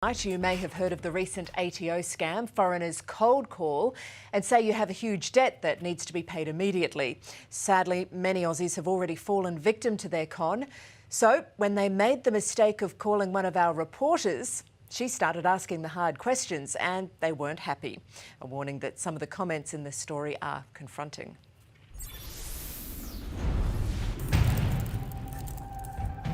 You may have heard of the recent ATO scam, foreigners cold call and say you have a huge debt that needs to be paid immediately. Sadly, many Aussies have already fallen victim to their con. So when they made the mistake of calling one of our reporters, she started asking the hard questions and they weren't happy. A warning that some of the comments in this story are confronting.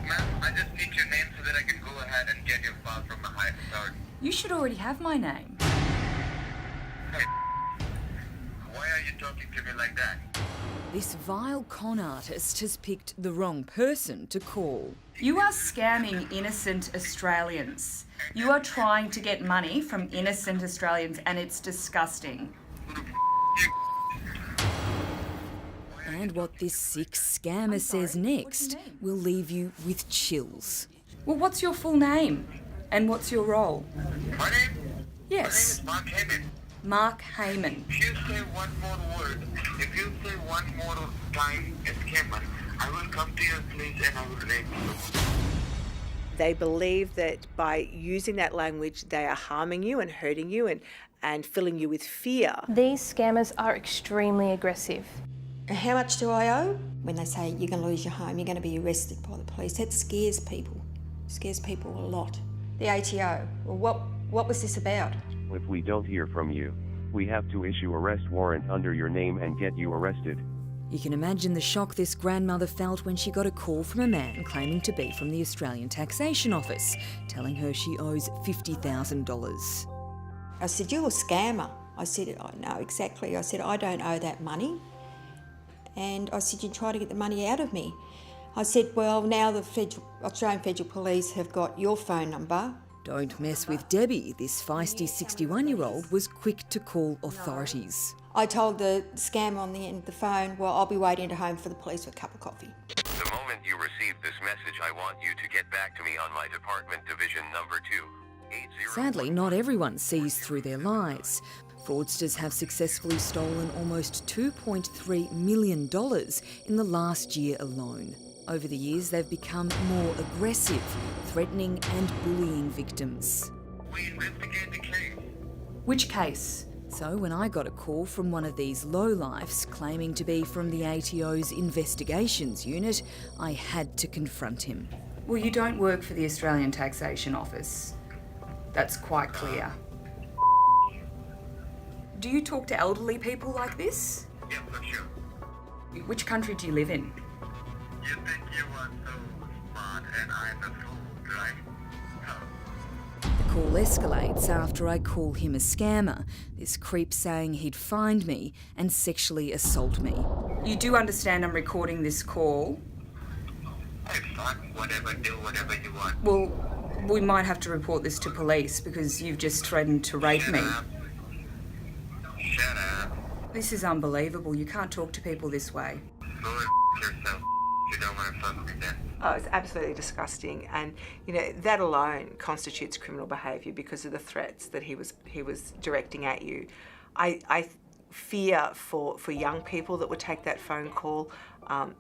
Ma'am, I just need your name so that I can go ahead and get your file from the higher authority. You should already have my name. Hey, why are you talking to me like that? This vile con artist has picked the wrong person to call. You are scamming innocent Australians. You are trying to get money from innocent Australians and it's disgusting. And what this sick scammer says next will leave you with chills. Well, what's your full name? And what's your role? My name? Yes. My name is Mark Heyman. Mark Heyman. If you say one more word, if you say one more time scammer, I will come to your place and I will rape you. They believe that by using that language, they are harming you and hurting you and filling you with fear. These scammers are extremely aggressive. How much do I owe? When they say you're going to lose your home, you're going to be arrested by the police, that scares people. It scares people a lot. The ATO, well, what was this about? If we don't hear from you, we have to issue arrest warrant under your name and get you arrested. You can imagine the shock this grandmother felt when she got a call from a man claiming to be from the Australian Taxation Office, telling her she owes $50,000. I said, you're a scammer. I said, I know exactly. I said, I don't owe that money. And I said, you try to get the money out of me. I said, well, now the Australian Federal Police have got your phone number. Don't mess with Debbie. This feisty 61-year-old was quick to call authorities. I told the scammer on the end of the phone, well, I'll be waiting at home for the police with a cup of coffee. The moment you receive this message, I want you to get back to me on my department division number 280. Sadly, not everyone sees through their lies. Fraudsters have successfully stolen almost $2.3 million in the last year alone. Over the years, they've become more aggressive, threatening and bullying victims. We investigate the case. Which case? So when I got a call from one of these lowlifes claiming to be from the ATO's investigations unit, I had to confront him. Well, you don't work for the Australian Taxation Office. That's quite clear. Do you talk to elderly people like this? Yeah, for sure. Which country do you live in? You think you are so smart and I'm a fool, right? No. The call escalates after I call him a scammer, this creep saying he'd find me and sexually assault me. You do understand I'm recording this call? Hey, fun, whatever, do whatever you want. Well, we might have to report this to police because you've just threatened to rape me. Shut up. This is unbelievable. You can't talk to people this way. Go and yourself. You don't want to fuck with that. Oh, it's absolutely disgusting, and that alone constitutes criminal behaviour because of the threats that he was directing at you. I fear for young people that would take that phone call,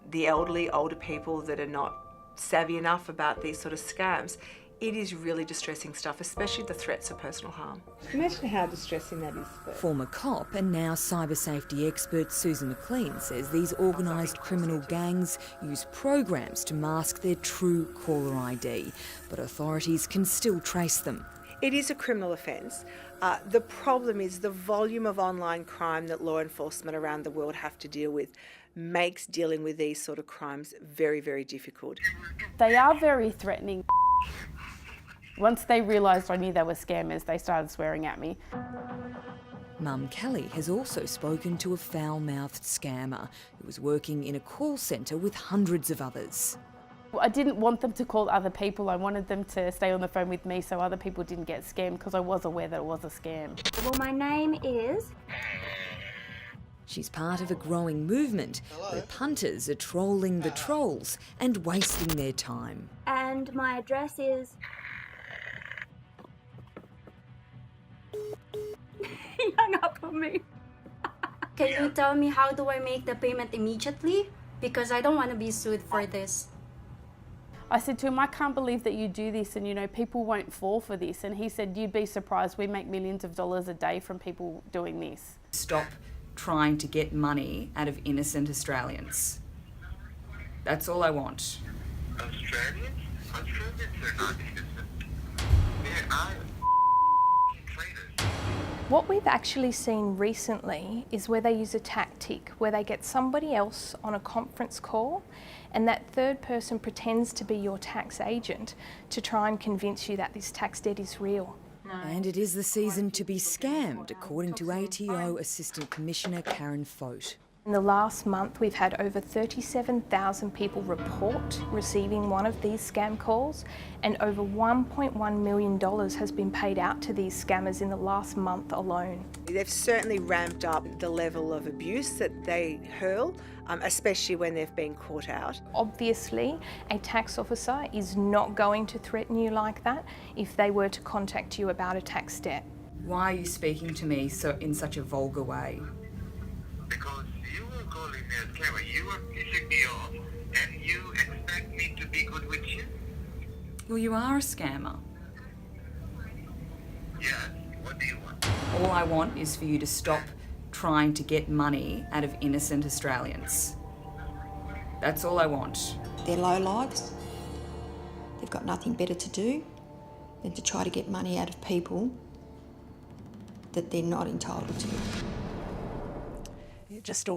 the elderly, older people that are not savvy enough about these sort of scams. It is really distressing stuff, especially the threats of personal harm. Imagine how distressing that is. Former cop and now cyber safety expert Susan McLean says these organised criminal gangs use programs to mask their true caller ID, but authorities can still trace them. It is a criminal offence. The problem is the volume of online crime that law enforcement around the world have to deal with makes dealing with these sort of crimes very, very difficult. They are very threatening. Once they realised I knew they were scammers, they started swearing at me. Mum Kelly has also spoken to a foul-mouthed scammer who was working in a call centre with hundreds of others. I didn't want them to call other people. I wanted them to stay on the phone with me so other people didn't get scammed because I was aware that it was a scam. Well, my name is... She's part of a growing movement where punters are trolling the trolls and wasting their time. And my address is... He hung up on me. Can you tell me how do I make the payment immediately? Because I don't want to be sued for this. I said to him, I can't believe that you do this and, you know, people won't fall for this. And he said, you'd be surprised, we make millions of dollars a day from people doing this. Stop trying to get money out of innocent Australians. That's all I want. Australians? Australians are not innocent. They are traitors. What we've actually seen recently is where they use a tactic where they get somebody else on a conference call and that third person pretends to be your tax agent to try and convince you that this tax debt is real. And it is the season to be scammed, according to ATO Assistant Commissioner Karen Fote. In the last month, we've had over 37,000 people report receiving one of these scam calls, and over $1.1 million has been paid out to these scammers in the last month alone. They've certainly ramped up the level of abuse that they hurl, especially when they've been caught out. Obviously, a tax officer is not going to threaten you like that if they were to contact you about a tax debt. Why are you speaking to me in such a vulgar way? Because you were calling me a scammer. You were pissing me off, and you expect me to be good with you? Well, you are a scammer. Yes. What do you want? All I want is for you to stop trying to get money out of innocent Australians. That's all I want. They're low lives. They've got nothing better to do than to try to get money out of people that they're not entitled to. Just